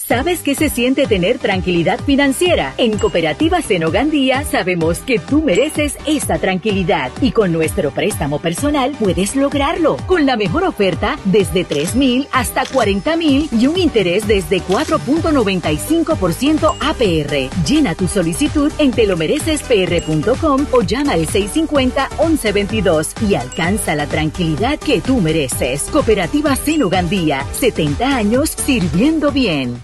¿Sabes qué se siente tener tranquilidad financiera? En Cooperativa Seno Gandía sabemos que tú mereces esa tranquilidad y con nuestro préstamo personal puedes lograrlo con la mejor oferta desde $3,000 hasta $40,000 y un interés desde 4.95% APR. Llena tu solicitud en telomerecespr.com o llama al 650-1122 y alcanza la tranquilidad que tú mereces. Cooperativa Seno Gandía, 70 años sirviendo bien.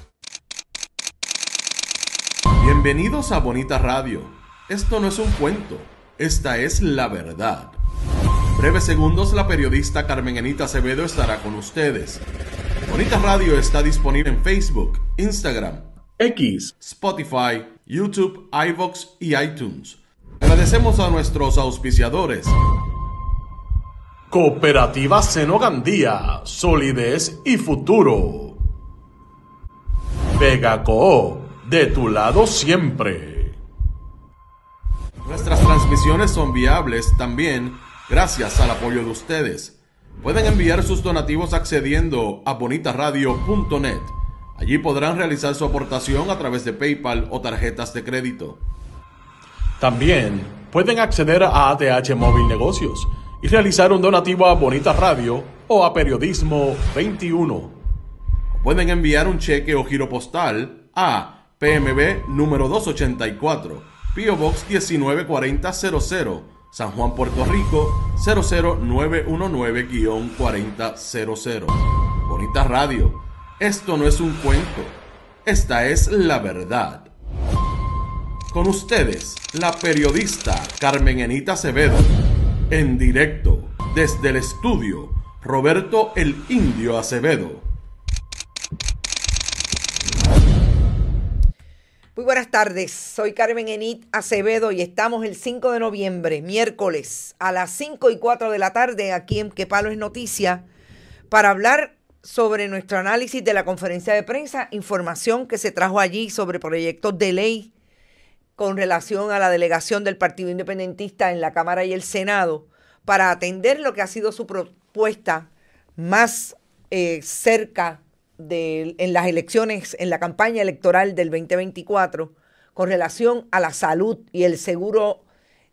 Bienvenidos a Bonita Radio. Esto no es un cuento, esta es la verdad. En breves segundos, la periodista Carmen Enita Acevedo estará con ustedes. Bonita Radio está disponible en Facebook, Instagram, X, Spotify, YouTube, iVoox y iTunes. Agradecemos a nuestros auspiciadores. Cooperativa Seno Gandía, solidez y futuro. Vegaco, de tu lado siempre. Nuestras transmisiones son viables también gracias al apoyo de ustedes. Pueden enviar sus donativos accediendo a bonitaradio.net. Allí podrán realizar su aportación a través de PayPal o tarjetas de crédito. También pueden acceder a ATH Móvil Negocios y realizar un donativo a Bonita Radio o a Periodismo 21. O pueden enviar un cheque o giro postal a PMB número 284, P.O. Box 194000, San Juan, Puerto Rico 00919-4000. Bonita Radio, esto no es un cuento, esta es la verdad. Con ustedes, la periodista Carmen Enita Acevedo, en directo desde el estudio Roberto el Indio Acevedo. Muy buenas tardes, soy Carmen Enit Acevedo y estamos el 5 de noviembre, miércoles, a las 5:04 de la tarde, aquí en Que Palo es Noticia, para hablar sobre nuestro análisis de la conferencia de prensa, información que se trajo allí sobre proyectos de ley con relación a la delegación del Partido Independentista en la Cámara y el Senado, para atender lo que ha sido su propuesta más cerca en las elecciones, en la campaña electoral del 2024, con relación a la salud y el seguro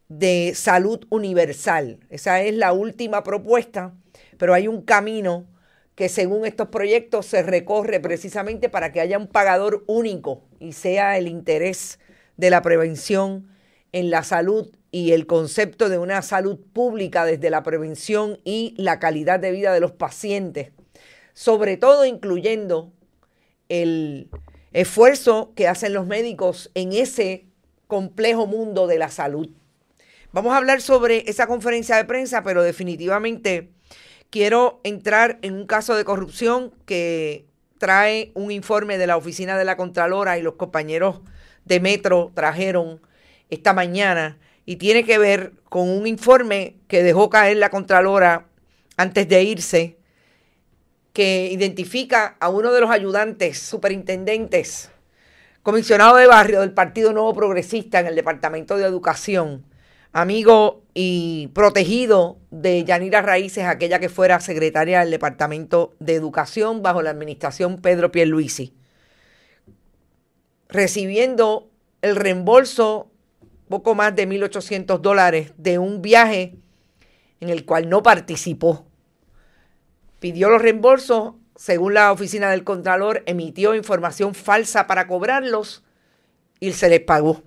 de salud universal. Esa es la última propuesta, pero hay un camino que según estos proyectos se recorre precisamente para que haya un pagador único y sea el interés de la prevención en la salud y el concepto de una salud pública desde la prevención y la calidad de vida de los pacientes, sobre todo incluyendo el esfuerzo que hacen los médicos en ese complejo mundo de la salud. Vamos a hablar sobre esa conferencia de prensa, pero definitivamente quiero entrar en un caso de corrupción que trae un informe de la Oficina de la Contralora y los compañeros de Metro trajeron esta mañana y tiene que ver con un informe que dejó caer la Contralora antes de irse, que identifica a uno de los ayudantes, superintendentes, comisionado de barrio del Partido Nuevo Progresista en el Departamento de Educación, amigo y protegido de Yanira Raíces, aquella que fuera secretaria del Departamento de Educación bajo la administración Pedro Pierluisi, recibiendo el reembolso, poco más de $1,800, de un viaje en el cual no participó. Pidió los reembolsos, según la oficina del Contralor, emitió información falsa para cobrarlos y se les pagó.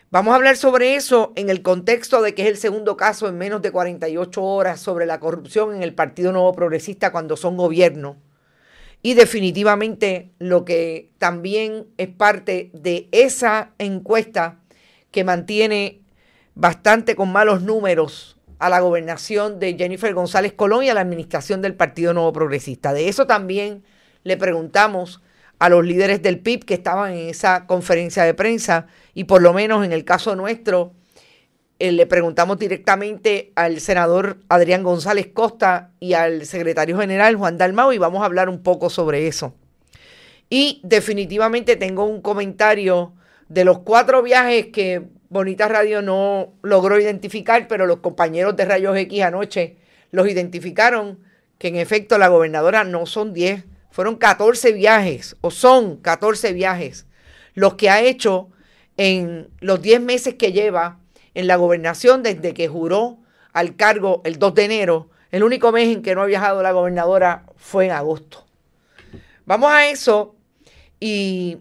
Vamos a hablar sobre eso en el contexto de que es el segundo caso en menos de 48 horas sobre la corrupción en el Partido Nuevo Progresista cuando son gobierno. Y definitivamente lo que también es parte de esa encuesta que mantiene bastante con malos números a la gobernación de Jennifer González Colón y a la administración del Partido Nuevo Progresista. De eso también le preguntamos a los líderes del PIB que estaban en esa conferencia de prensa y por lo menos en el caso nuestro le preguntamos directamente al senador Adrián González Costa y al secretario general Juan Dalmau y vamos a hablar un poco sobre eso. Y definitivamente tengo un comentario de los 4 viajes que Bonita Radio no logró identificar, pero los compañeros de Rayos X anoche los identificaron, que en efecto la gobernadora no son 10, Fueron 14 viajes, o son 14 viajes, los que ha hecho en los 10 meses que lleva en la gobernación desde que juró al cargo el 2 de enero. El único mes en que no ha viajado la gobernadora fue en agosto. Vamos a eso y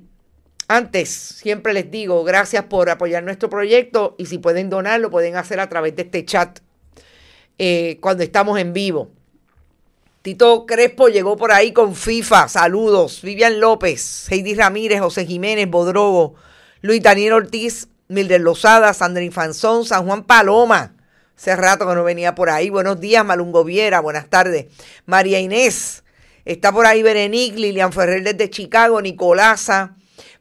antes siempre les digo gracias por apoyar nuestro proyecto y si pueden donar lo pueden hacer a través de este chat cuando estamos en vivo. Tito Crespo llegó por ahí con FIFA, saludos. Vivian López, Heidi Ramírez, José Jiménez, Bodrogo, Luis Daniel Ortiz, Mildred Lozada, Sandra Infanzón, San Juan Paloma. Hace rato que no venía por ahí. Buenos días, Malungo Viera, buenas tardes. María Inés, está por ahí Berenice, Lilian Ferrer desde Chicago, Nicolasa,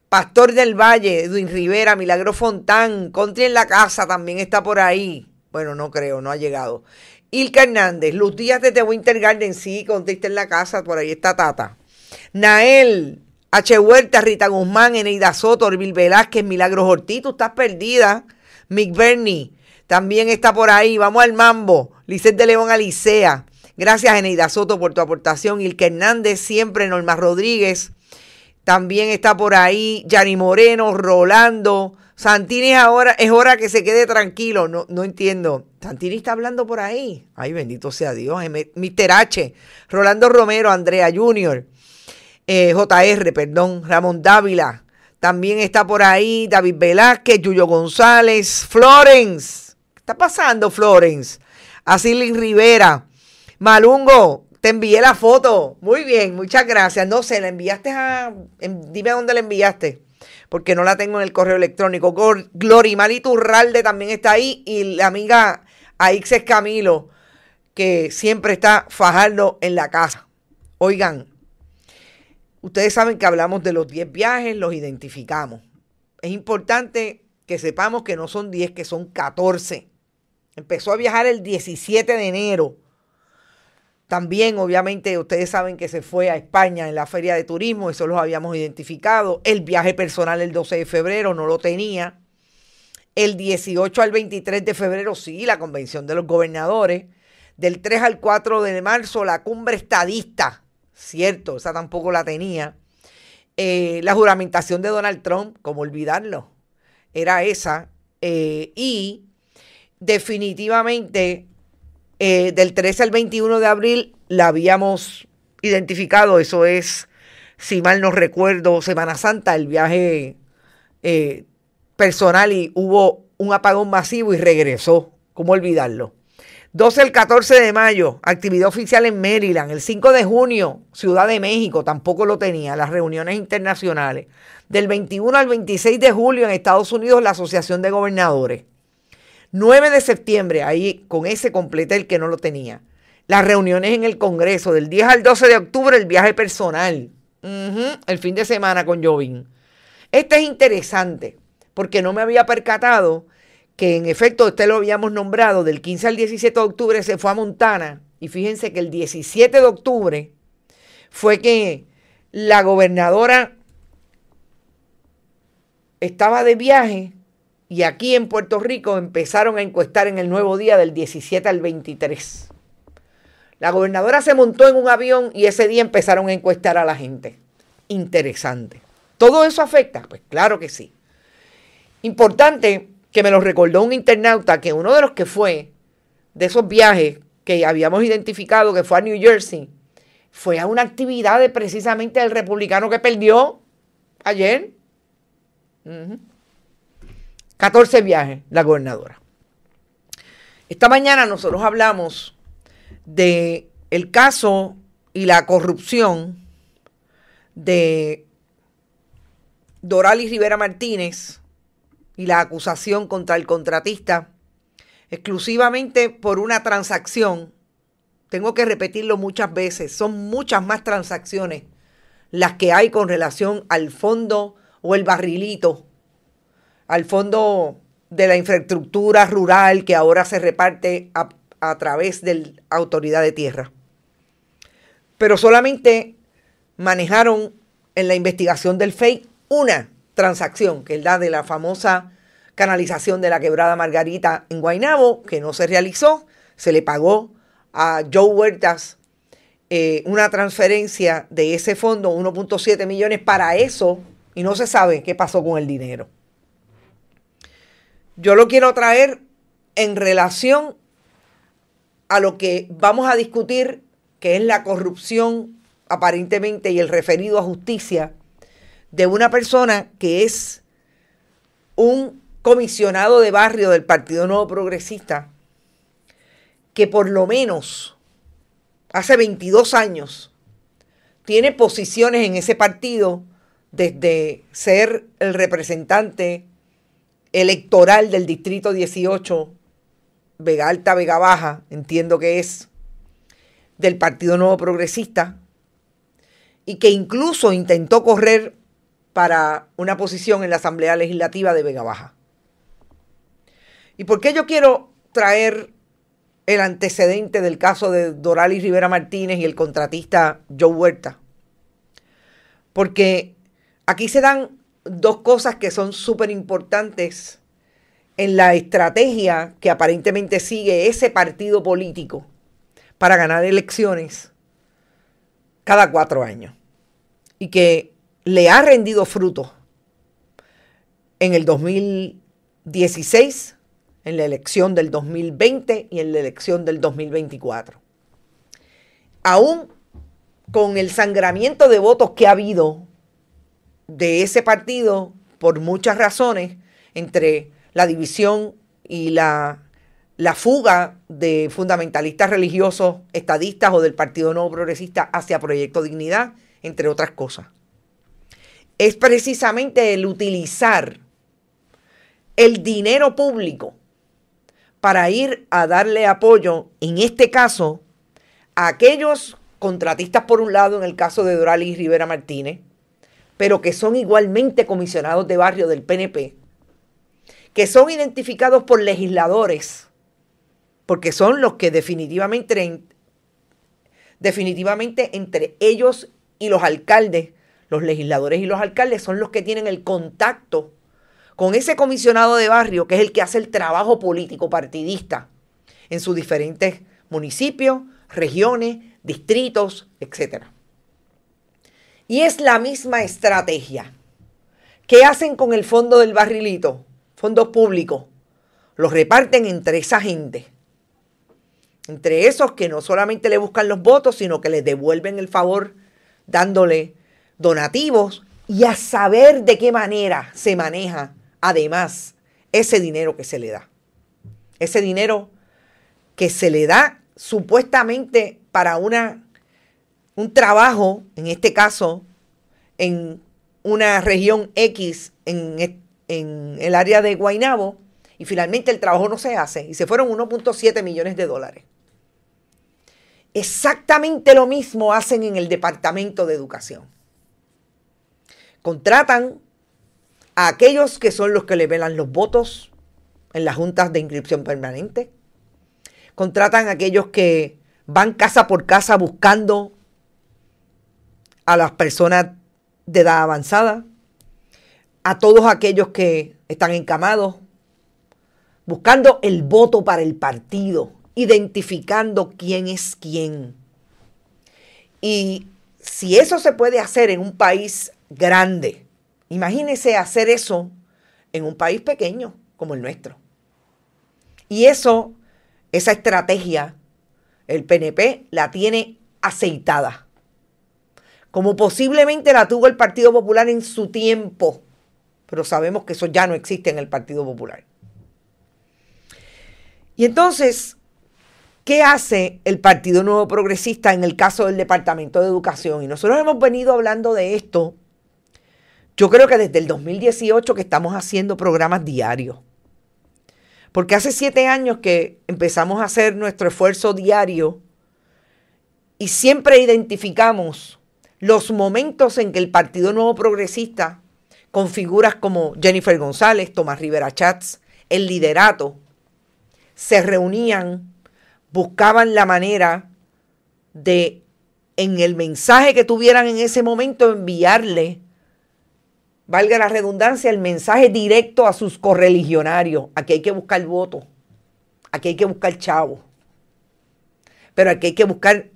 Pastor del Valle, Edwin Rivera, Milagro Fontán, Country en la casa también está por ahí. Bueno, no creo, no ha llegado. Ilka Hernández, Luz Díaz desde Winter Garden, sí, Country en la casa, por ahí está Tata. Nael, H. Huerta, Rita Guzmán, Eneida Soto, Orvil Velázquez, Milagros Ortiz, tú estás perdida. Mick Bernie también está por ahí. Vamos al mambo. Lisset de León Alicea. Gracias, Eneida Soto, por tu aportación. Ilka Hernández, siempre. Norma Rodríguez. También está por ahí. Yani Moreno, Rolando. Santini es hora que se quede tranquilo. No entiendo. Santini está hablando por ahí. Ay, bendito sea Dios. Mr. H. Rolando Romero, Andrea Junior. JR, perdón, Ramón Dávila, también está por ahí, David Velázquez, Yuyo González, Florence, ¿qué está pasando, Florence? Asilin Rivera, Malungo, te envié la foto, muy bien, muchas gracias, no sé, la enviaste dime dónde la enviaste, porque no la tengo en el correo electrónico. Glorimar Iturralde también está ahí, y la amiga Aixes Camilo, que siempre está fajando en la casa. Oigan, ustedes saben que hablamos de los 10 viajes, los identificamos. Es importante que sepamos que no son 10, que son 14. Empezó a viajar el 17 de enero. También, obviamente, ustedes saben que se fue a España en la Feria de Turismo, eso los habíamos identificado. El viaje personal el 12 de febrero no lo tenía. El 18 al 23 de febrero, sí, la convención de los gobernadores. Del 3 al 4 de marzo, la cumbre estadista. Cierto, esa tampoco la tenía. La juramentación de Donald Trump, ¿cómo olvidarlo? Era esa. Y definitivamente del 13 al 21 de abril la habíamos identificado. Eso es, si mal no recuerdo, Semana Santa, el viaje personal, y hubo un apagón masivo y regresó. ¿Cómo olvidarlo? 12 al 14 de mayo, actividad oficial en Maryland. El 5 de junio, Ciudad de México, tampoco lo tenía, las reuniones internacionales. Del 21 al 26 de julio en Estados Unidos, la Asociación de Gobernadores. 9 de septiembre, ahí con ese completé el que no lo tenía. Las reuniones en el Congreso. Del 10 al 12 de octubre, el viaje personal. El fin de semana con Jovín. Este es interesante, porque no me había percatado que en efecto usted lo habíamos nombrado, del 15 al 17 de octubre se fue a Montana, y fíjense que el 17 de octubre fue que la gobernadora estaba de viaje, y aquí en Puerto Rico empezaron a encuestar en el Nuevo Día del 17 al 23. La gobernadora se montó en un avión y ese día empezaron a encuestar a la gente. Interesante. ¿Todo eso afecta? Pues claro que sí. Importante, que me lo recordó un internauta, que uno de los que fue de esos viajes que habíamos identificado, que fue a New Jersey, fue a una actividad de precisamente del republicano que perdió ayer. 14 viajes la gobernadora. Esta mañana nosotros hablamos de el caso y la corrupción de Doralis Rivera Martínez y la acusación contra el contratista exclusivamente por una transacción. Tengo que repetirlo muchas veces, son muchas más transacciones las que hay con relación al fondo o el barrilito, al fondo de la infraestructura rural que ahora se reparte a través de la Autoridad de Tierra. Pero solamente manejaron en la investigación del FEI una transacción, que es la de la famosa canalización de la Quebrada Margarita en Guaynabo, que no se realizó. Se le pagó a Joe Huertas una transferencia de ese fondo, 1.7 millones para eso, y no se sabe qué pasó con el dinero. Yo lo quiero traer en relación a lo que vamos a discutir, que es la corrupción aparentemente y el referido a justicia de una persona que es un comisionado de barrio del Partido Nuevo Progresista, que por lo menos hace 22 años tiene posiciones en ese partido, desde ser el representante electoral del Distrito 18, Vega Alta, Vega Baja, entiendo que es, del Partido Nuevo Progresista, y que incluso intentó correr para una posición en la Asamblea Legislativa de Vega Baja. ¿Y por qué yo quiero traer el antecedente del caso de Doralis Rivera Martínez y el contratista Joe Huerta? Porque aquí se dan dos cosas que son súper importantes en la estrategia que aparentemente sigue ese partido político para ganar elecciones cada 4 años, y que le ha rendido fruto en el 2016, en la elección del 2020 y en la elección del 2024. Aún con el sangramiento de votos que ha habido de ese partido por muchas razones, entre la división y la fuga de fundamentalistas religiosos, estadistas o del Partido Nuevo Progresista hacia Proyecto Dignidad, entre otras cosas. Es precisamente el utilizar el dinero público para ir a darle apoyo, en este caso, a aquellos contratistas por un lado, en el caso de Doralis Rivera Martínez, pero que son igualmente comisionados de barrio del PNP, que son identificados por legisladores, porque son los que definitivamente entre ellos y los alcaldes, los legisladores y los alcaldes son los que tienen el contacto con ese comisionado de barrio, que es el que hace el trabajo político partidista en sus diferentes municipios, regiones, distritos, etc. Y es la misma estrategia. ¿Qué hacen con el fondo del barrilito? Fondos públicos. Los reparten entre esa gente. Entre esos que no solamente le buscan los votos, sino que les devuelven el favor dándole donativos, y a saber de qué manera se maneja además ese dinero que se le da. Ese dinero que se le da supuestamente para un trabajo, en este caso, en una región X en el área de Guaynabo, y finalmente el trabajo no se hace y se fueron 1.7 millones de dólares. Exactamente lo mismo hacen en el Departamento de Educación. Contratan a aquellos que son los que le velan los votos en las juntas de inscripción permanente. Contratan a aquellos que van casa por casa buscando a las personas de edad avanzada, a todos aquellos que están encamados, buscando el voto para el partido, identificando quién es quién. Y si eso se puede hacer en un país grande, imagínese hacer eso en un país pequeño como el nuestro. Y esa estrategia, el PNP la tiene aceitada, como posiblemente la tuvo el Partido Popular en su tiempo, pero sabemos que eso ya no existe en el Partido Popular. Y entonces, ¿qué hace el Partido Nuevo Progresista en el caso del Departamento de Educación? Y nosotros hemos venido hablando de esto, yo creo que desde el 2018 que estamos haciendo programas diarios. Porque hace 7 años que empezamos a hacer nuestro esfuerzo diario y siempre identificamos los momentos en que el Partido Nuevo Progresista, con figuras como Jennifer González, Tomás Rivera Chats, el liderato, se reunían, buscaban la manera de, en el mensaje que tuvieran en ese momento, enviarle, valga la redundancia, el mensaje directo a sus correligionarios. Aquí hay que buscar voto, aquí hay que buscar chavo, pero aquí hay que buscar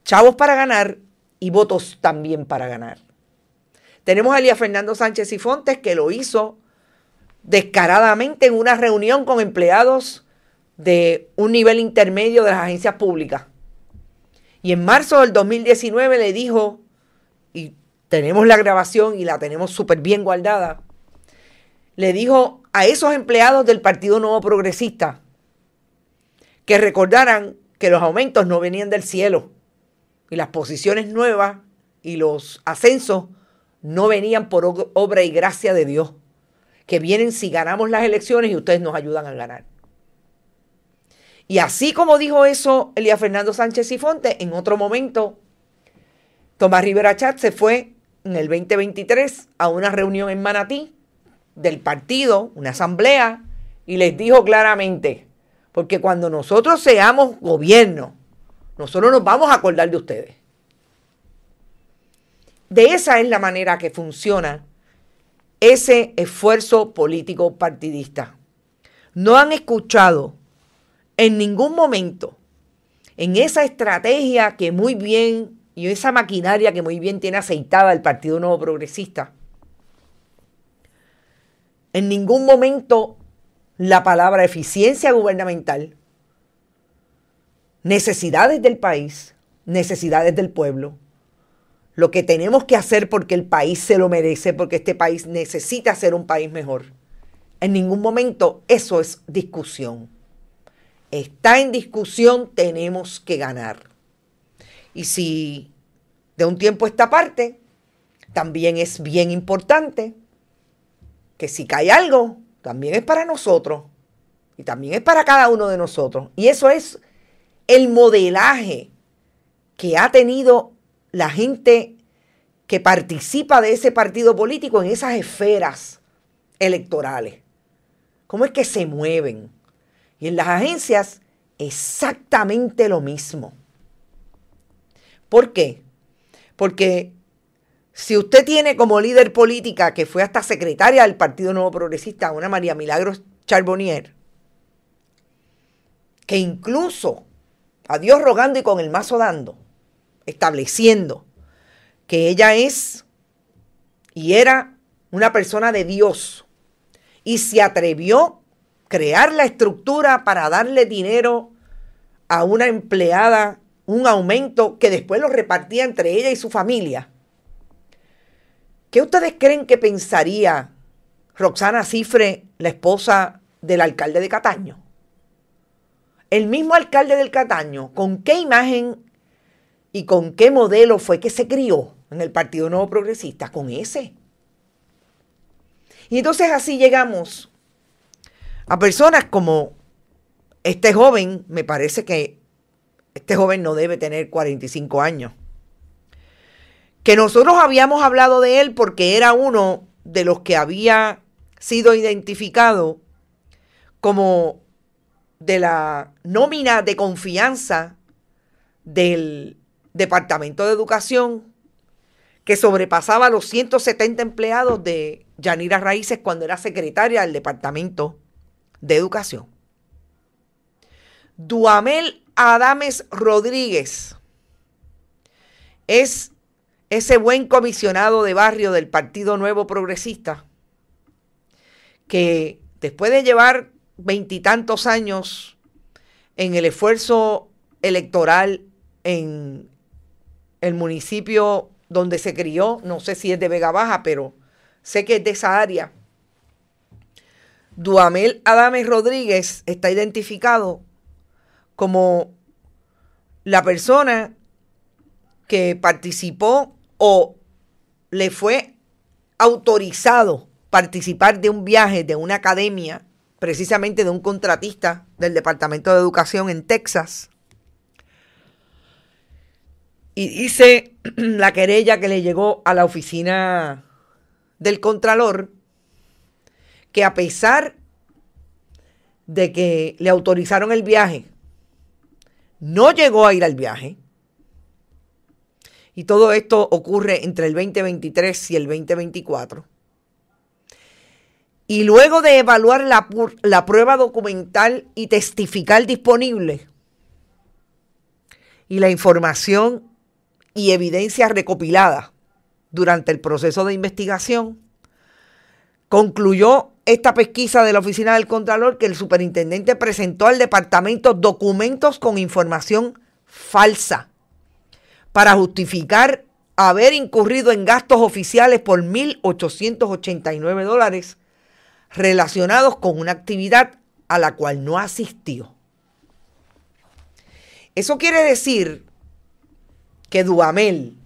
chavos para ganar y votos también para ganar. Tenemos a Elías Fernando Sánchez Sifontes, que lo hizo descaradamente en una reunión con empleados de un nivel intermedio de las agencias públicas. Y en marzo del 2019 le dijo, y tenemos la grabación y la tenemos súper bien guardada, le dijo a esos empleados del Partido Nuevo Progresista que recordaran que los aumentos no venían del cielo y las posiciones nuevas y los ascensos no venían por obra y gracia de Dios, que vienen si ganamos las elecciones y ustedes nos ayudan a ganar. Y así como dijo eso Elías Fernando Sánchez Sifontes, en otro momento Tomás Rivera Chatz se fue en el 2023 a una reunión en Manatí del partido, una asamblea, y les dijo claramente, porque cuando nosotros seamos gobierno, nosotros nos vamos a acordar de ustedes. De esa es la manera que funciona ese esfuerzo político partidista. No han escuchado en ningún momento en esa estrategia que muy bien y esa maquinaria que muy bien tiene aceitada el Partido Nuevo Progresista. En ningún momento la palabra eficiencia gubernamental, necesidades del país, necesidades del pueblo, lo que tenemos que hacer porque el país se lo merece, porque este país necesita ser un país mejor. En ningún momento eso es discusión. Está en discusión, tenemos que ganar. Y si de un tiempo a esta parte, también es bien importante que si cae algo, también es para nosotros y también es para cada uno de nosotros. Y eso es el modelaje que ha tenido la gente que participa de ese partido político en esas esferas electorales. ¿Cómo es que se mueven? Y en las agencias, exactamente lo mismo. ¿Por qué? Porque si usted tiene como líder política, que fue hasta secretaria del Partido Nuevo Progresista, una María Milagros Charbonnier, que incluso a Dios rogando y con el mazo dando, estableciendo que ella es y era una persona de Dios, y se atrevió a crear la estructura para darle dinero a una empleada, un aumento que después lo repartía entre ella y su familia. ¿Qué ustedes creen que pensaría Roxana Cifre, la esposa del alcalde de Cataño? El mismo alcalde del Cataño, ¿con qué imagen y con qué modelo fue que se crió en el Partido Nuevo Progresista? Con ese. Y entonces así llegamos a personas como este joven. Me parece que este joven no debe tener 45 años. Que nosotros habíamos hablado de él porque era uno de los que había sido identificado como de la nómina de confianza del Departamento de Educación, que sobrepasaba los 170 empleados de Yanira Raíces cuando era secretaria del Departamento de Educación. Duhamel Adames Rodríguez es ese buen comisionado de barrio del Partido Nuevo Progresista que después de llevar 20 y tantos años en el esfuerzo electoral en el municipio donde se crió, no sé si es de Vega Baja, pero sé que es de esa área, Duhamel Adames Rodríguez está identificado como la persona que participó o le fue autorizado participar de un viaje de una academia, precisamente de un contratista del Departamento de Educación en Texas. Y dice la querella que le llegó a la oficina del Contralor que a pesar de que le autorizaron el viaje, no llegó a ir al viaje. Y todo esto ocurre entre el 2023 y el 2024. Y luego de evaluar la prueba documental y testifical disponible y la información y evidencia recopilada durante el proceso de investigación, concluyó esta pesquisa de la Oficina del Contralor que el superintendente presentó al departamento documentos con información falsa para justificar haber incurrido en gastos oficiales por $1,889 relacionados con una actividad a la cual no asistió. Eso quiere decir que Duhamel,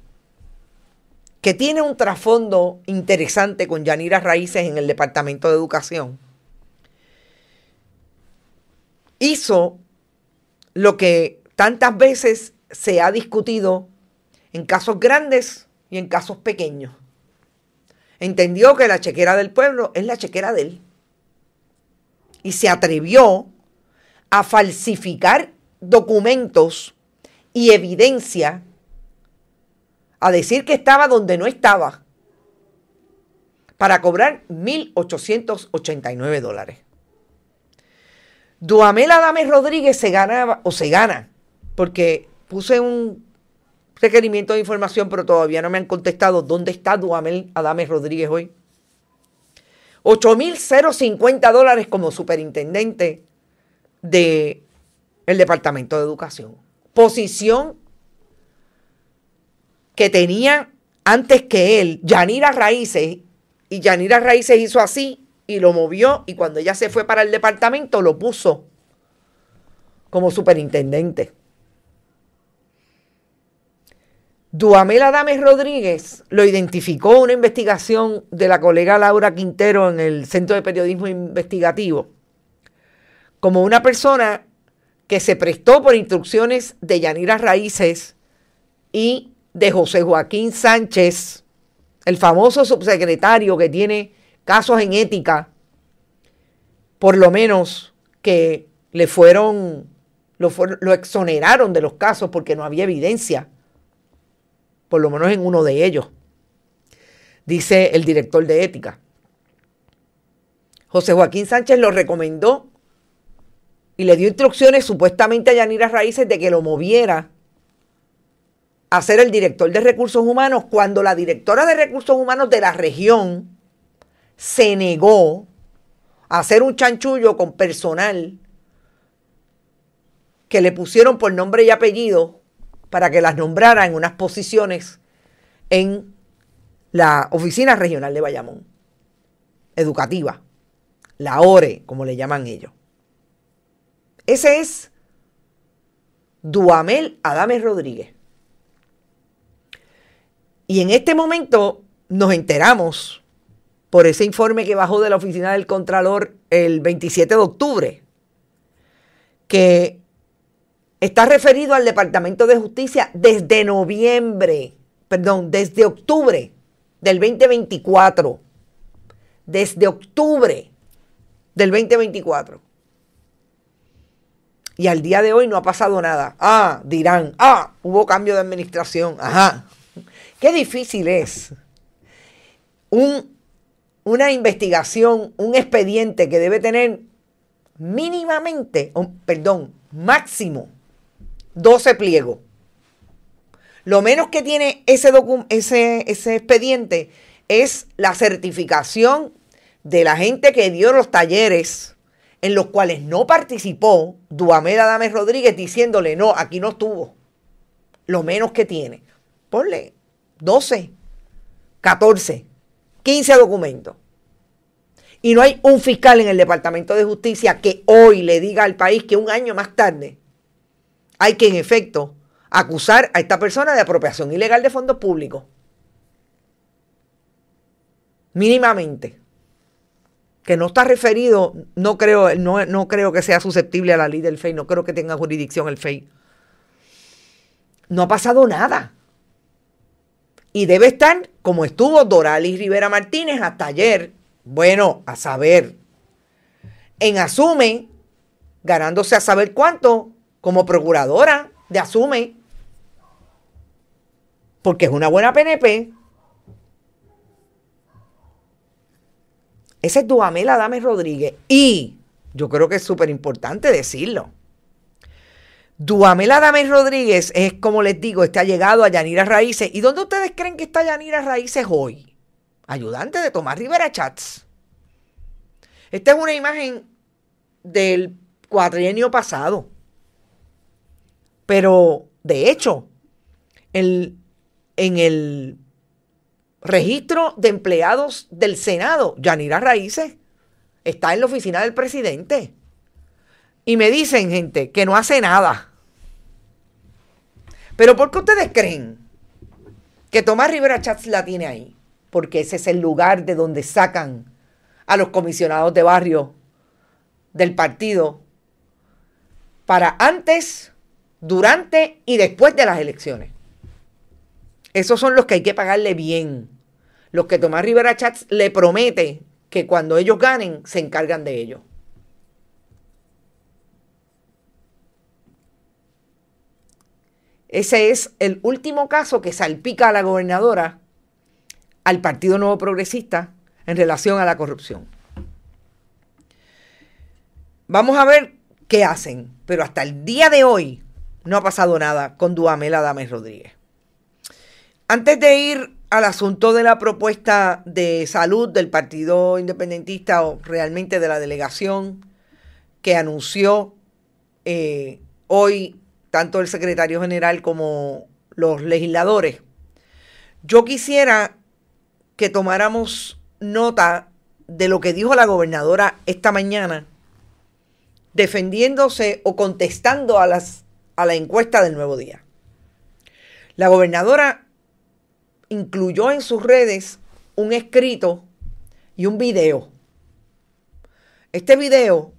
que tiene un trasfondo interesante con Yanira Raíces en el Departamento de Educación, hizo lo que tantas veces se ha discutido en casos grandes y en casos pequeños. Entendió que la chequera del pueblo es la chequera de él. Y se atrevió a falsificar documentos y evidencia, a decir que estaba donde no estaba, para cobrar $1,889. Duhamel Adames Rodríguez se gana, porque puse un requerimiento de información, pero todavía no me han contestado dónde está Duhamel Adames Rodríguez hoy. $8,050 como superintendente del Departamento de Educación. Posición que tenía antes que él Yanira Raíces, y Yanira Raíces hizo así y lo movió, y cuando ella se fue para el departamento lo puso como superintendente. Duhamel Adames Rodríguez lo identificó una investigación de la colega Laura Quintero en el Centro de Periodismo Investigativo como una persona que se prestó por instrucciones de Yanira Raíces y de José Joaquín Sánchez, el famoso subsecretario que tiene casos en ética, por lo menos que lo exoneraron de los casos porque no había evidencia, por lo menos en uno de ellos, dice el director de ética. José Joaquín Sánchez lo recomendó y le dio instrucciones supuestamente a Yanira Raíces de que lo moviera a ser el director de recursos humanos, cuando la directora de recursos humanos de la región se negó a hacer un chanchullo con personal que le pusieron por nombre y apellido para que las nombrara en unas posiciones en la Oficina Regional de Bayamón, educativa, la ORE, como le llaman ellos. Ese es Duhamel Adames Rodríguez. Y en este momento nos enteramos por ese informe que bajó de la Oficina del Contralor el 27 de octubre, que está referido al Departamento de Justicia desde octubre del 2024. Desde octubre del 2024. Y al día de hoy no ha pasado nada. Dirán, hubo cambio de administración. Ajá. Qué difícil es una investigación, un expediente que debe tener máximo 12 pliegos. Lo menos que tiene ese expediente es la certificación de la gente que dio los talleres en los cuales no participó Duhamel Adames Rodríguez, diciéndole, no, aquí no estuvo. Lo menos que tiene. Ponle 12, 14, 15 documentos. Y no hay un fiscal en el Departamento de Justicia que hoy le diga al país que un año más tarde hay que, en efecto, acusar a esta persona de apropiación ilegal de fondos públicos. Mínimamente. Que no está referido, no creo que sea susceptible a la ley del FEI, no creo que tenga jurisdicción el FEI. No ha pasado nada. Y debe estar como estuvo Doralis Rivera Martínez hasta ayer, a saber, en Asume, ganándose a saber cuánto como procuradora de Asume, porque es una buena PNP. Ese es Duhamel Adames Rodríguez. Y yo creo que es súper importante decirlo. Duamel Adames Rodríguez es, como les digo, está llegado a Yanira Raíces. ¿Y dónde ustedes creen que está Yanira Raíces hoy? Ayudante de Tomás Rivera Chats. Esta es una imagen del cuatrienio pasado. Pero, de hecho, en el registro de empleados del Senado, Yanira Raíces está en la oficina del presidente. Y me dicen, gente, que no hace nada. Pero ¿por qué ustedes creen que Tomás Rivera Chats la tiene ahí? Porque ese es el lugar de donde sacan a los comisionados de barrio del partido para antes, durante y después de las elecciones. Esos son los que hay que pagarle bien. Los que Tomás Rivera Chats le promete que cuando ellos ganen se encargan de ellos. Ese es el último caso que salpica a la gobernadora, al Partido Nuevo Progresista, en relación a la corrupción. Vamos a ver qué hacen, pero hasta el día de hoy no ha pasado nada con Duamel Adames Rodríguez. Antes de ir al asunto de la propuesta de salud del Partido Independentista, o realmente de la delegación que anunció hoy tanto el secretario general como los legisladores, yo quisiera que tomáramos nota de lo que dijo la gobernadora esta mañana, defendiéndose o contestando a la encuesta del Nuevo Día. La gobernadora incluyó en sus redes un escrito y un video. Este video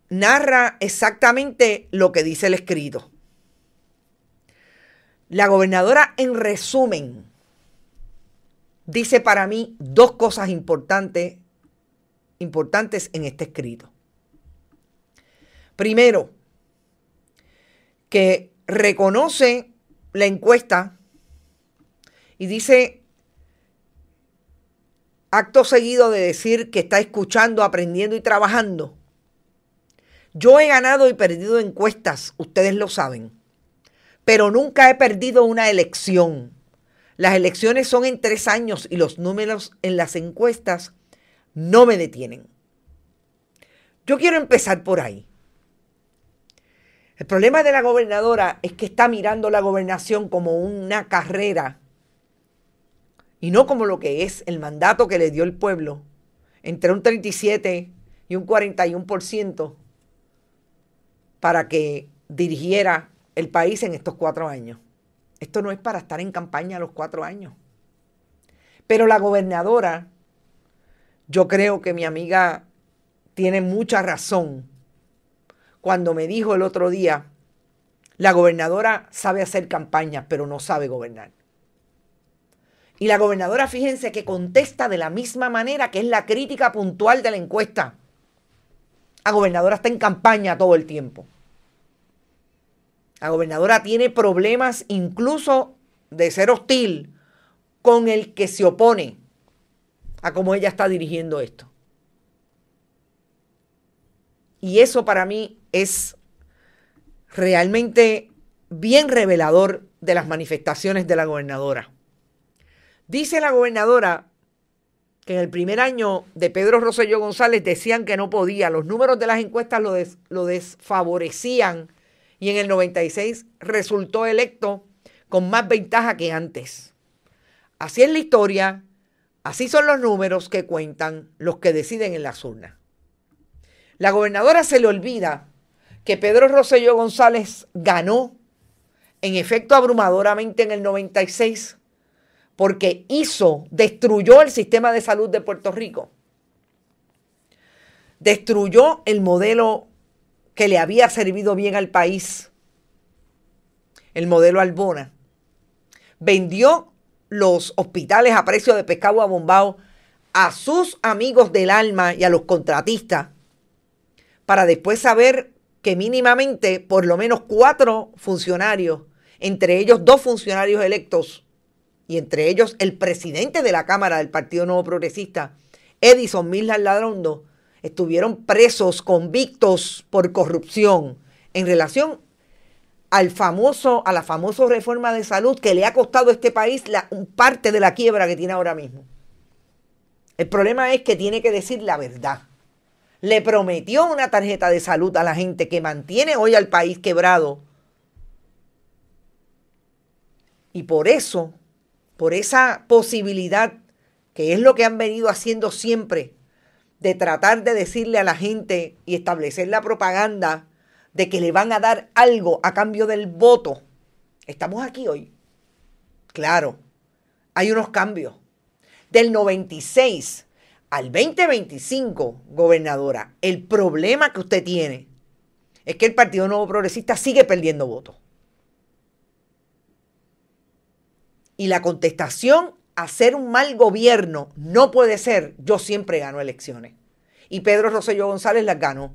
narra exactamente lo que dice el escrito. La gobernadora, en resumen, dice para mí dos cosas importantes en este escrito. Primero, que reconoce la encuesta y dice, acto seguido de decir que está escuchando, aprendiendo y trabajando: yo he ganado y perdido encuestas, ustedes lo saben, pero nunca he perdido una elección. Las elecciones son en 3 años y los números en las encuestas no me detienen. Yo quiero empezar por ahí. El problema de la gobernadora es que está mirando la gobernación como una carrera y no como lo que es el mandato que le dio el pueblo, entre un 37 y un 41%, para que dirigiera el país en estos 4 años. Esto no es para estar en campaña los 4 años. Pero la gobernadora, yo creo que mi amiga tiene mucha razón cuando me dijo el otro día, la gobernadora sabe hacer campaña, pero no sabe gobernar. Y la gobernadora, fíjense que contesta de la misma manera que es la crítica puntual de la encuesta. La gobernadora está en campaña todo el tiempo. La gobernadora tiene problemas incluso de ser hostil con el que se opone a cómo ella está dirigiendo esto. Y eso para mí es realmente bien revelador de las manifestaciones de la gobernadora. Dice la gobernadora que en el primer año de Pedro Rosselló González decían que no podía, los números de las encuestas lo desfavorecían y en el 96 resultó electo con más ventaja que antes. Así es la historia, así son los números que cuentan los que deciden en las urnas. La gobernadora se le olvida que Pedro Rosselló González ganó en efecto abrumadoramente en el 96 porque destruyó el sistema de salud de Puerto Rico. Destruyó el modelo que le había servido bien al país, el modelo Albona. Vendió los hospitales a precio de pescado abombado a sus amigos del alma y a los contratistas, para después saber que mínimamente por lo menos 4 funcionarios, entre ellos 2 funcionarios electos, y entre ellos el presidente de la Cámara del Partido Nuevo Progresista, Edison Millar Ladrondo, estuvieron presos, convictos por corrupción en relación a la famosa reforma de salud que le ha costado a este país parte de la quiebra que tiene ahora mismo. El problema es que tiene que decir la verdad. Le prometió una tarjeta de salud a la gente que mantiene hoy al país quebrado. Y por eso, por esa posibilidad, que es lo que han venido haciendo siempre, de tratar de decirle a la gente y establecer la propaganda de que le van a dar algo a cambio del voto. Estamos aquí hoy. Claro, hay unos cambios. Del 96 al 2025, gobernadora, el problema que usted tiene es que el Partido Nuevo Progresista sigue perdiendo votos. Y la contestación a hacer un mal gobierno no puede ser yo siempre gano elecciones. Y Pedro Rosselló González las ganó.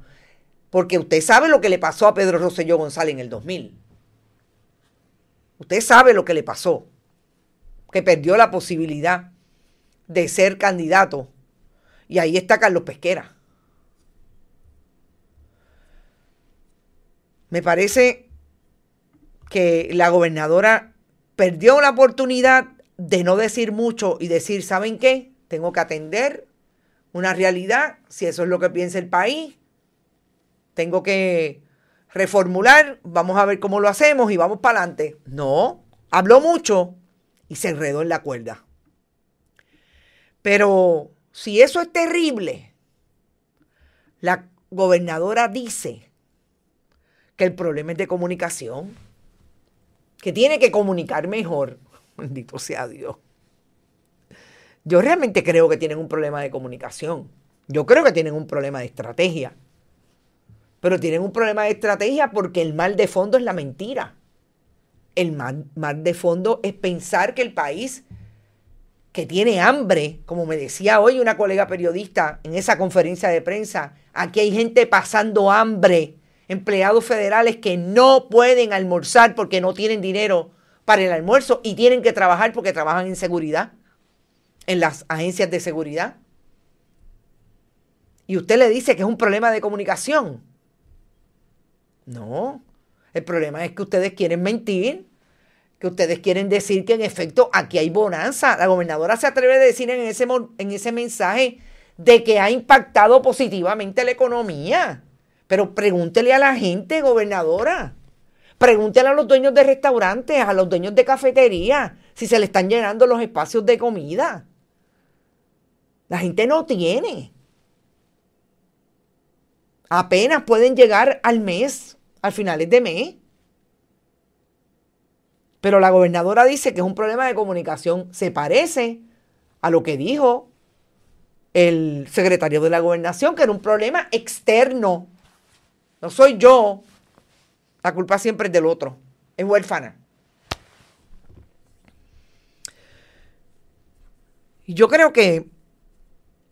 Porque usted sabe lo que le pasó a Pedro Rosselló González en el 2000. Usted sabe lo que le pasó. Que perdió la posibilidad de ser candidato. Y ahí está Carlos Pesquera. Me parece que la gobernadora perdió la oportunidad de no decir mucho y decir, ¿saben qué? Tengo que atender una realidad, si eso es lo que piensa el país. Tengo que reformular, vamos a ver cómo lo hacemos y vamos para adelante. No, habló mucho y se enredó en la cuerda. Pero si eso es terrible, la gobernadora dice que el problema es de comunicación, que tiene que comunicar mejor. Bendito sea Dios. Yo realmente creo que tienen un problema de comunicación. Yo creo que tienen un problema de estrategia. Pero tienen un problema de estrategia porque el mal de fondo es la mentira. El mal de fondo es pensar que el país que tiene hambre, como me decía hoy una colega periodista en esa conferencia de prensa, aquí hay gente pasando hambre, empleados federales que no pueden almorzar porque no tienen dinero para el almuerzo y tienen que trabajar porque trabajan en seguridad, en las agencias de seguridad. Y usted le dice que es un problema de comunicación. No, el problema es que ustedes quieren mentir, que ustedes quieren decir que en efecto aquí hay bonanza. La gobernadora se atreve a decir en ese mensaje de que ha impactado positivamente la economía. Pero pregúntele a la gente, gobernadora. Pregúntele a los dueños de restaurantes, a los dueños de cafetería, si se le están llenando los espacios de comida. La gente no tiene. Apenas pueden llegar al mes, al finales de mes. Pero la gobernadora dice que es un problema de comunicación. Se parece a lo que dijo el secretario de la Gobernación, que era un problema externo. No soy yo. La culpa siempre es del otro. Es huérfana. Y yo creo que,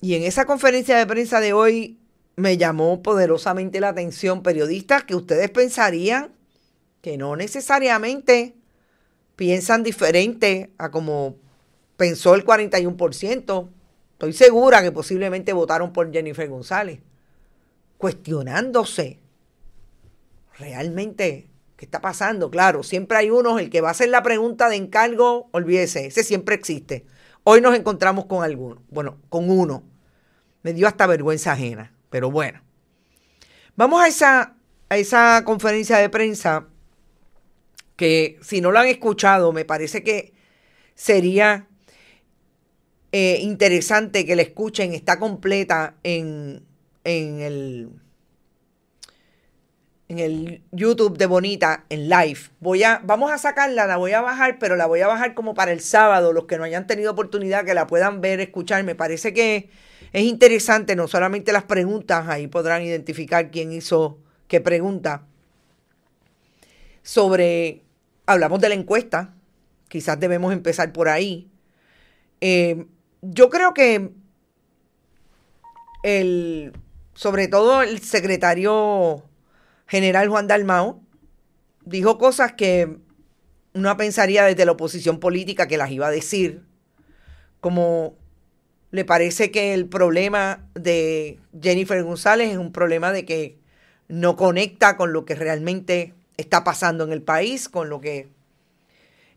y en esa conferencia de prensa de hoy, me llamó poderosamente la atención periodistas que ustedes pensarían que no necesariamente piensan diferente a como pensó el 41%. Estoy segura que posiblemente votaron por Jennifer González, cuestionándose realmente qué está pasando. Claro, siempre hay uno, el que va a hacer la pregunta de encargo, olvídese, ese siempre existe. Hoy nos encontramos con alguno, bueno, con uno. Me dio hasta vergüenza ajena. Pero bueno, vamos a esa conferencia de prensa que si no la han escuchado, me parece que sería interesante que la escuchen. Está completa en el YouTube de Bonita, en live. Vamos a sacarla, la voy a bajar, pero la voy a bajar como para el sábado. Los que no hayan tenido oportunidad que la puedan ver, escuchar. Me parece que es interesante, no solamente las preguntas, ahí podrán identificar quién hizo qué pregunta. Hablamos de la encuesta, quizás debemos empezar por ahí. Yo creo que sobre todo el secretario general Juan Dalmau dijo cosas que uno pensaría desde la oposición política que las iba a decir, como le parece que el problema de Jennifer González es un problema de que no conecta con lo que realmente está pasando en el país, con lo que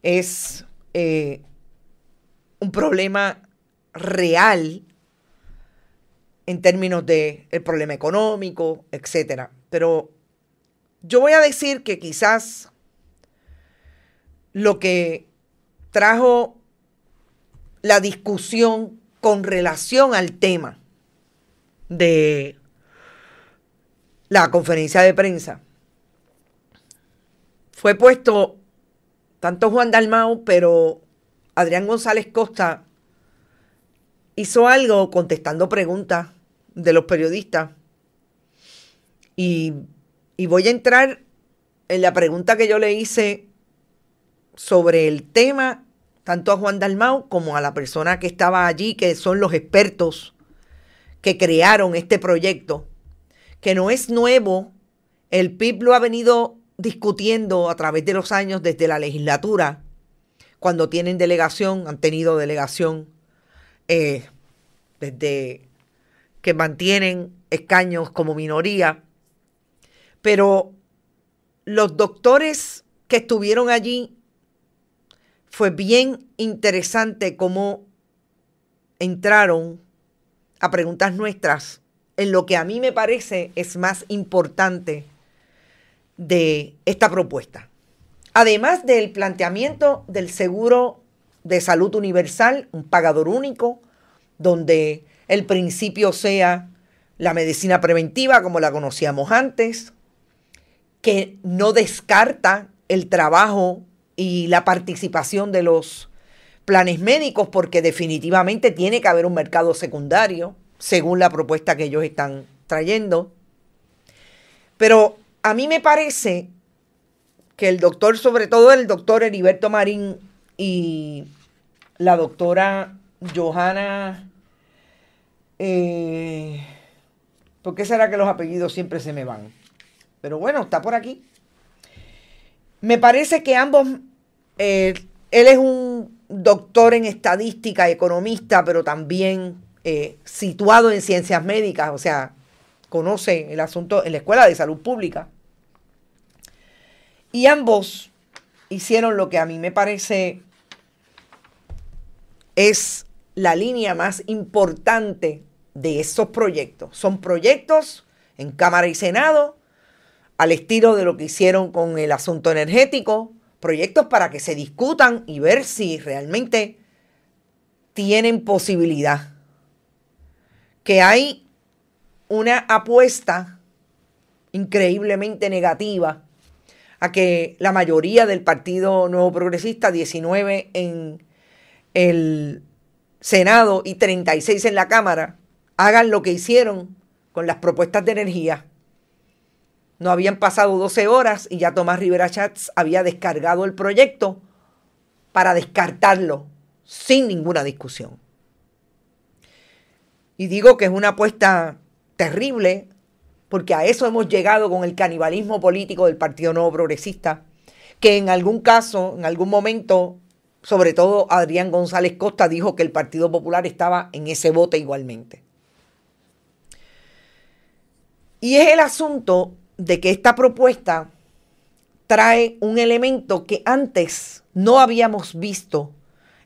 es un problema real en términos de el problema económico, etcétera. Pero yo voy a decir que quizás lo que trajo la discusión con relación al tema de la conferencia de prensa fue puesto tanto Juan Dalmau, pero Adrián González Costa hizo algo contestando preguntas de los periodistas. Y voy a entrar en la pregunta que yo le hice sobre el tema, tanto a Juan Dalmau como a la persona que estaba allí, que son los expertos que crearon este proyecto, que no es nuevo. El PIB lo ha venido discutiendo a través de los años desde la legislatura, cuando tienen delegación, han tenido delegación desde que mantienen escaños como minoría. Pero los doctores que estuvieron allí, fue bien interesante cómo entraron a preguntas nuestras en lo que a mí me parece es más importante de esta propuesta. Además del planteamiento del seguro de salud universal, un pagador único, donde el principio sea la medicina preventiva como la conocíamos antes, que no descarta el trabajo y la participación de los planes médicos, porque definitivamente tiene que haber un mercado secundario, según la propuesta que ellos están trayendo. Pero a mí me parece que el doctor, sobre todo el doctor Heriberto Marín y la doctora Johanna, ¿por qué será que los apellidos siempre se me van? Pero bueno, está por aquí. Me parece que ambos, él es un doctor en estadística, economista, pero también situado en ciencias médicas, o sea, conoce el asunto en la Escuela de Salud Pública. Y ambos hicieron lo que a mí me parece es la línea más importante de esos proyectos. Son proyectos en Cámara y Senado, al estilo de lo que hicieron con el asunto energético, proyectos para que se discutan y ver si realmente tienen posibilidad. Que hay una apuesta increíblemente negativa a que la mayoría del Partido Nuevo Progresista, 19 en el Senado y 36 en la Cámara, hagan lo que hicieron con las propuestas de energía. No habían pasado 12 horas y ya Tomás Rivera Schatz había descargado el proyecto para descartarlo sin ninguna discusión. Y digo que es una apuesta terrible, porque a eso hemos llegado con el canibalismo político del Partido Nuevo Progresista, que en algún caso, en algún momento, sobre todo Adrián González Costa dijo que el Partido Popular estaba en ese bote igualmente. Y es el asunto de que esta propuesta trae un elemento que antes no habíamos visto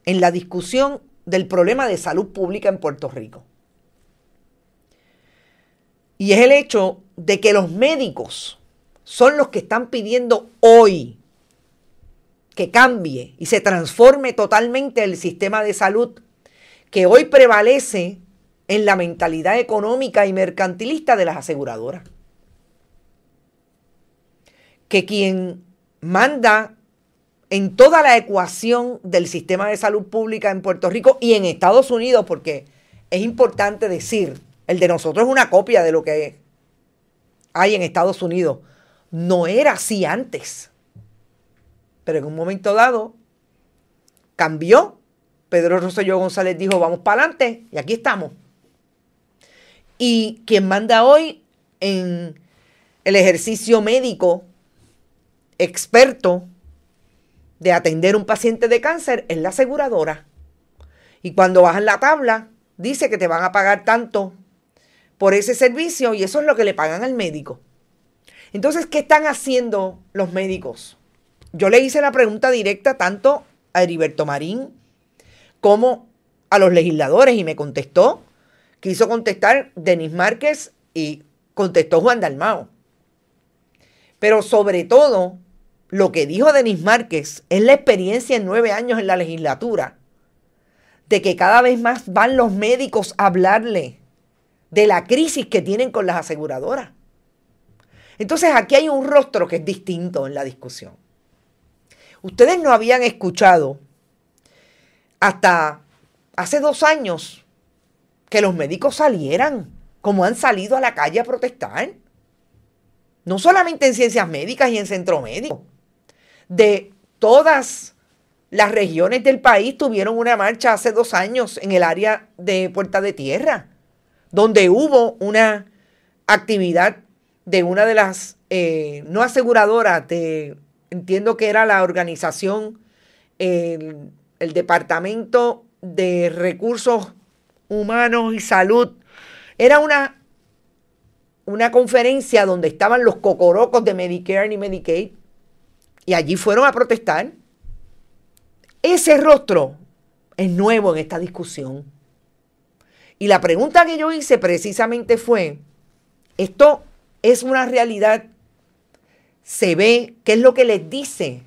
en la discusión del problema de salud pública en Puerto Rico. Y es el hecho de que los médicos son los que están pidiendo hoy que cambie y se transforme totalmente el sistema de salud que hoy prevalece en la mentalidad económica y mercantilista de las aseguradoras. Que quien manda en toda la ecuación del sistema de salud pública en Puerto Rico y en Estados Unidos, porque es importante decir, el de nosotros es una copia de lo que hay en Estados Unidos. No era así antes. Pero en un momento dado cambió. Pedro Rosselló González dijo, vamos para adelante, y aquí estamos. Y quien manda hoy en el ejercicio médico experto de atender un paciente de cáncer es la aseguradora. Y cuando bajan la tabla dice que te van a pagar tanto por ese servicio y eso es lo que le pagan al médico. Entonces, ¿qué están haciendo los médicos? Yo le hice la pregunta directa tanto a Heriberto Marín como a los legisladores y me contestó. Quiso contestar Denis Márquez y contestó Juan Dalmau. Pero sobre todo, lo que dijo Denis Márquez es la experiencia en 9 años en la legislatura, de que cada vez más van los médicos a hablarle de la crisis que tienen con las aseguradoras. Entonces aquí hay un rostro que es distinto en la discusión. Ustedes no habían escuchado hasta hace 2 años que los médicos salieran como han salido a la calle a protestar. No solamente en ciencias médicas y en centro médico. De todas las regiones del país tuvieron una marcha hace 2 años en el área de Puerta de Tierra, donde hubo una actividad de una de las, no aseguradoras, entiendo que era la organización, el Departamento de Recursos Humanos y Salud. Era una conferencia donde estaban los cocorocos de Medicare y Medicaid, y allí fueron a protestar. Ese rostro es nuevo en esta discusión. Y la pregunta que yo hice precisamente fue, ¿esto es una realidad? ¿Se ve? ¿Qué es lo que les dice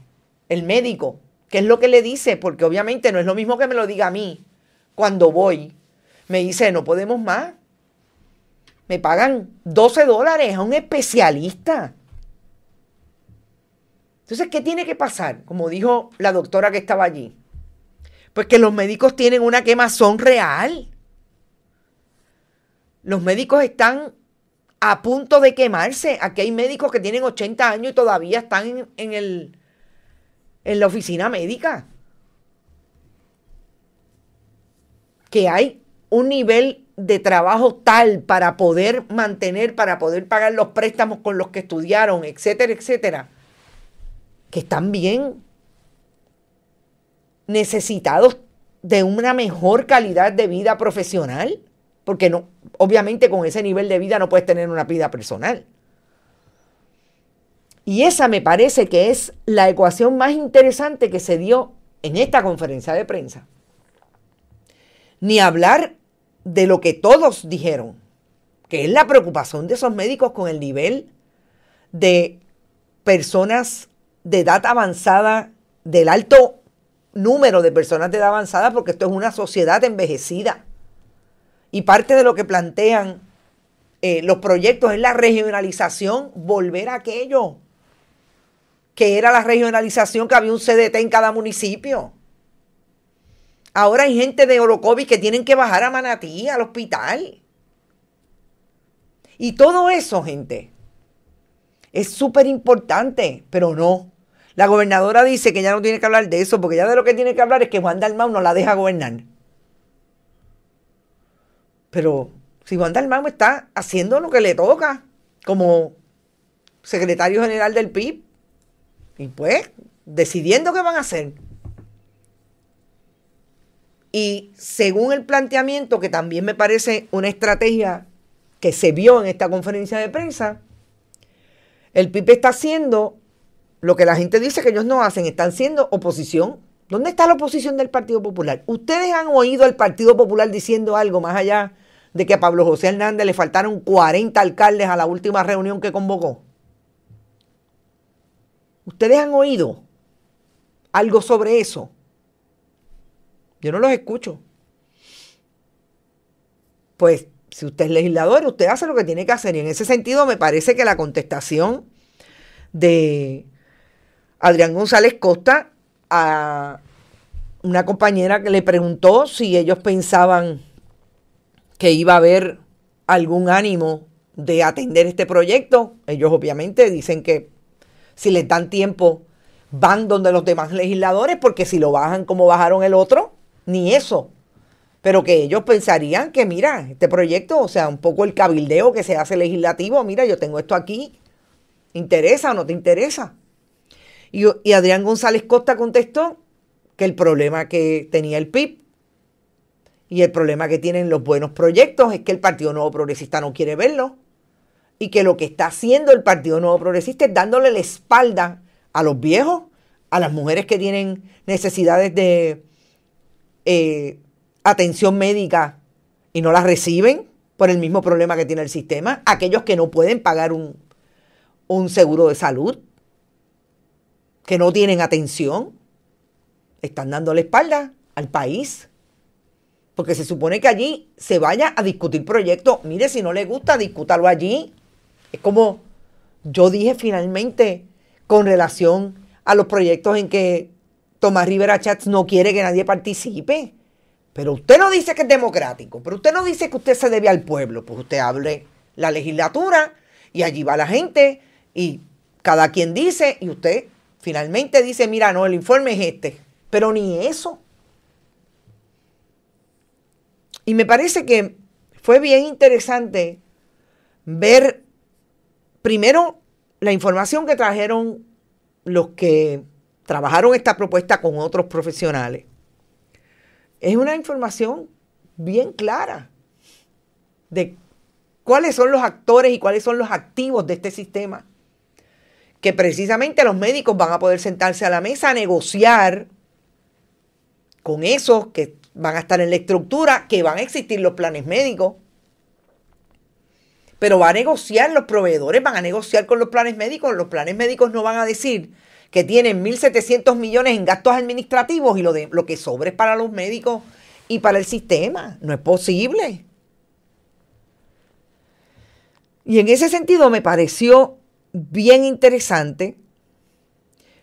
el médico? ¿Qué es lo que le dice? Porque obviamente no es lo mismo que me lo diga a mí. Cuando voy, me dice, no podemos más. Me pagan $12 a un especialista. Entonces, ¿qué tiene que pasar? Como dijo la doctora que estaba allí. Pues que los médicos tienen una quemazón real. Los médicos están a punto de quemarse. Aquí hay médicos que tienen 80 años y todavía están en la oficina médica. Que hay un nivel de trabajo tal para poder mantener, para poder pagar los préstamos con los que estudiaron, etcétera, etcétera, que están bien necesitados de una mejor calidad de vida profesional, porque no, obviamente con ese nivel de vida no puedes tener una vida personal. Y esa me parece que es la ecuación más interesante que se dio en esta conferencia de prensa. Ni hablar de lo que todos dijeron, que es la preocupación de esos médicos con el nivel de personas de edad avanzada, del alto número de personas de edad avanzada, porque esto es una sociedad envejecida. Y parte de lo que plantean los proyectos es la regionalización, volver a aquello que era la regionalización, que había un CDT en cada municipio. Ahora hay gente de Orocovis que tienen que bajar a Manatí, al hospital. Y todo eso, gente, es súper importante, pero no. La gobernadora dice que ya no tiene que hablar de eso, porque ya de lo que tiene que hablar es que Juan Dalmau no la deja gobernar. Pero si Juan Dalmau está haciendo lo que le toca como secretario general del PIB, y pues decidiendo qué van a hacer. Y según el planteamiento, que también me parece una estrategia que se vio en esta conferencia de prensa, el PIB está haciendo lo que la gente dice que ellos no hacen, están siendo oposición. ¿Dónde está la oposición del Partido Popular? ¿Ustedes han oído al Partido Popular diciendo algo más allá de que a Pablo José Hernández le faltaron 40 alcaldes a la última reunión que convocó? ¿Ustedes han oído algo sobre eso? Yo no los escucho. Pues si usted es legislador, usted hace lo que tiene que hacer. Y en ese sentido me parece que la contestación de Adrián González Costa a una compañera que le preguntó si ellos pensaban que iba a haber algún ánimo de atender este proyecto. Ellos obviamente dicen que si les dan tiempo van donde los demás legisladores, porque si lo bajan como bajaron el otro, ni eso. Pero que ellos pensarían que mira, este proyecto, o sea, un poco el cabildeo que se hace legislativo, mira, yo tengo esto aquí, ¿te interesa o no te interesa? Y Adrián González Costa contestó que el problema que tenía el PIB Y el problema que tienen los buenos proyectos es que el Partido Nuevo Progresista no quiere verlo. Y que lo que está haciendo el Partido Nuevo Progresista es dándole la espalda a los viejos, a las mujeres que tienen necesidades de atención médica y no las reciben por el mismo problema que tiene el sistema, aquellos que no pueden pagar un seguro de salud, que no tienen atención, están dando la espalda al país. Porque se supone que allí se vaya a discutir proyectos. Mire, si no le gusta, discútalo allí. Es como yo dije finalmente con relación a los proyectos en que Tomás Rivera Chats no quiere que nadie participe. Pero usted no dice que es democrático, pero usted no dice que usted se debe al pueblo. Pues usted hable la legislatura y allí va la gente y cada quien dice y usted finalmente dice, mira, no, el informe es este. Pero ni eso. Y me parece que fue bien interesante ver primero la información que trajeron los que trabajaron esta propuesta con otros profesionales. Es una información bien clara de cuáles son los actores y cuáles son los activos de este sistema. Que precisamente los médicos van a poder sentarse a la mesa a negociar con esos que van a estar en la estructura, que van a existir los planes médicos. Pero va a negociar, los proveedores van a negociar con los planes médicos. Los planes médicos no van a decir que tienen 1.700 millones en gastos administrativos y lo que sobra es para los médicos y para el sistema. No es posible. Y en ese sentido me pareció bien interesante,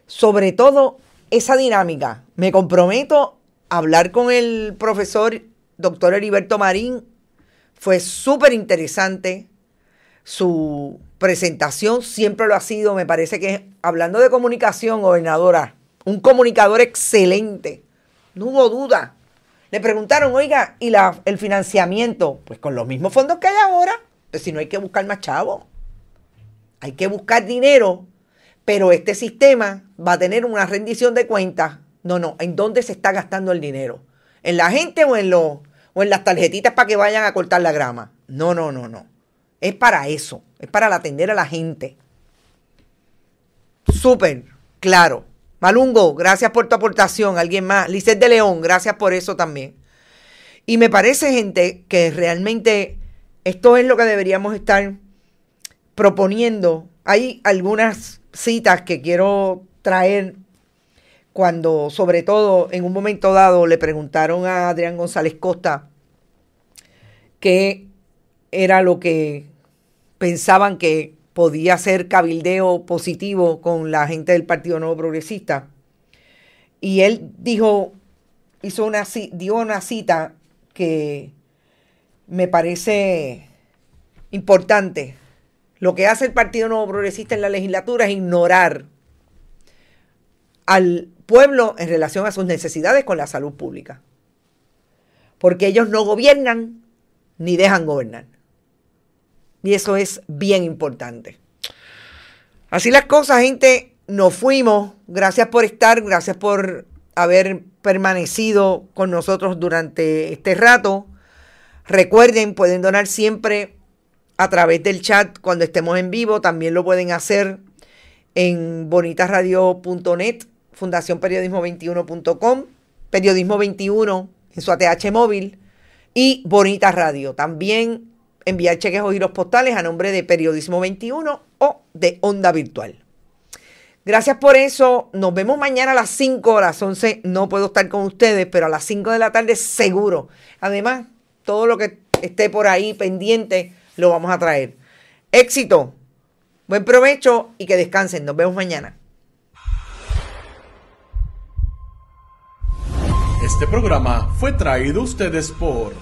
sobre todo esa dinámica. Me comprometo a hablar con el profesor doctor Heriberto Marín. Fue súper interesante su presentación, siempre lo ha sido. Me parece que, hablando de comunicación, gobernadora, un comunicador excelente, no hubo duda. Le preguntaron, oiga, ¿y el financiamiento? Pues con los mismos fondos que hay ahora. Pues si no hay que buscar más chavos. Hay que buscar dinero, pero este sistema va a tener una rendición de cuentas. No, ¿en dónde se está gastando el dinero? ¿En la gente o en las tarjetitas para que vayan a cortar la grama? No. Es para eso, es para atender a la gente. Súper claro. Malungo, gracias por tu aportación. Alguien más. Lisset de León, gracias por eso también. Y me parece, gente, que realmente esto es lo que deberíamos estar proponiendo. Hay algunas citas que quiero traer cuando, sobre todo, en un momento dado le preguntaron a Adrián González Costa qué era lo que pensaban que podía ser cabildeo positivo con la gente del Partido Nuevo Progresista. Y él dijo, dio una cita que me parece importante. Lo que hace el Partido Nuevo Progresista en la legislatura es ignorar al pueblo en relación a sus necesidades con la salud pública. Porque ellos no gobiernan ni dejan gobernar. Y eso es bien importante. Así las cosas, gente. Nos fuimos. Gracias por estar. Gracias por haber permanecido con nosotros durante este rato. Recuerden, pueden donar siempre a través del chat cuando estemos en vivo. También lo pueden hacer en bonitasradio.net, fundacionperiodismo21.com, Periodismo 21 en su ATH móvil y Bonita Radio. También enviar cheques o giros postales a nombre de Periodismo 21 o de Onda Virtual. Gracias por eso. Nos vemos mañana a las 5, a las 11. No puedo estar con ustedes, pero a las 5 de la tarde seguro. Además, todo lo que esté por ahí pendiente lo vamos a traer. Éxito, buen provecho y que descansen. Nos vemos mañana. Este programa fue traído a ustedes por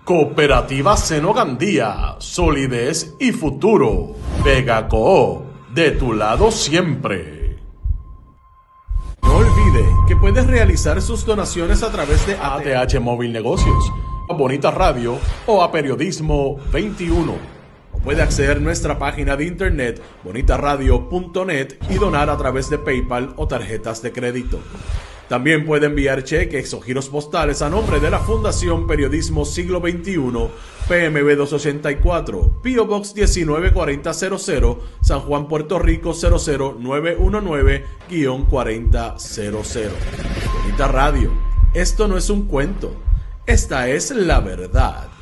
Cooperativa Seno Gandía, solidez y futuro. Vega Coop, de tu lado siempre. No olvide que puedes realizar sus donaciones a través de ATH Móvil Negocios, a Bonita Radio o a Periodismo 21. O puede acceder a nuestra página de internet bonitaradio.net y donar a través de PayPal o tarjetas de crédito. También puede enviar cheques o giros postales a nombre de la Fundación Periodismo Siglo XXI, PMB 284, P.O. Box 194000, San Juan, Puerto Rico 00919-4000. Bonita Radio, esto no es un cuento, esta es la verdad.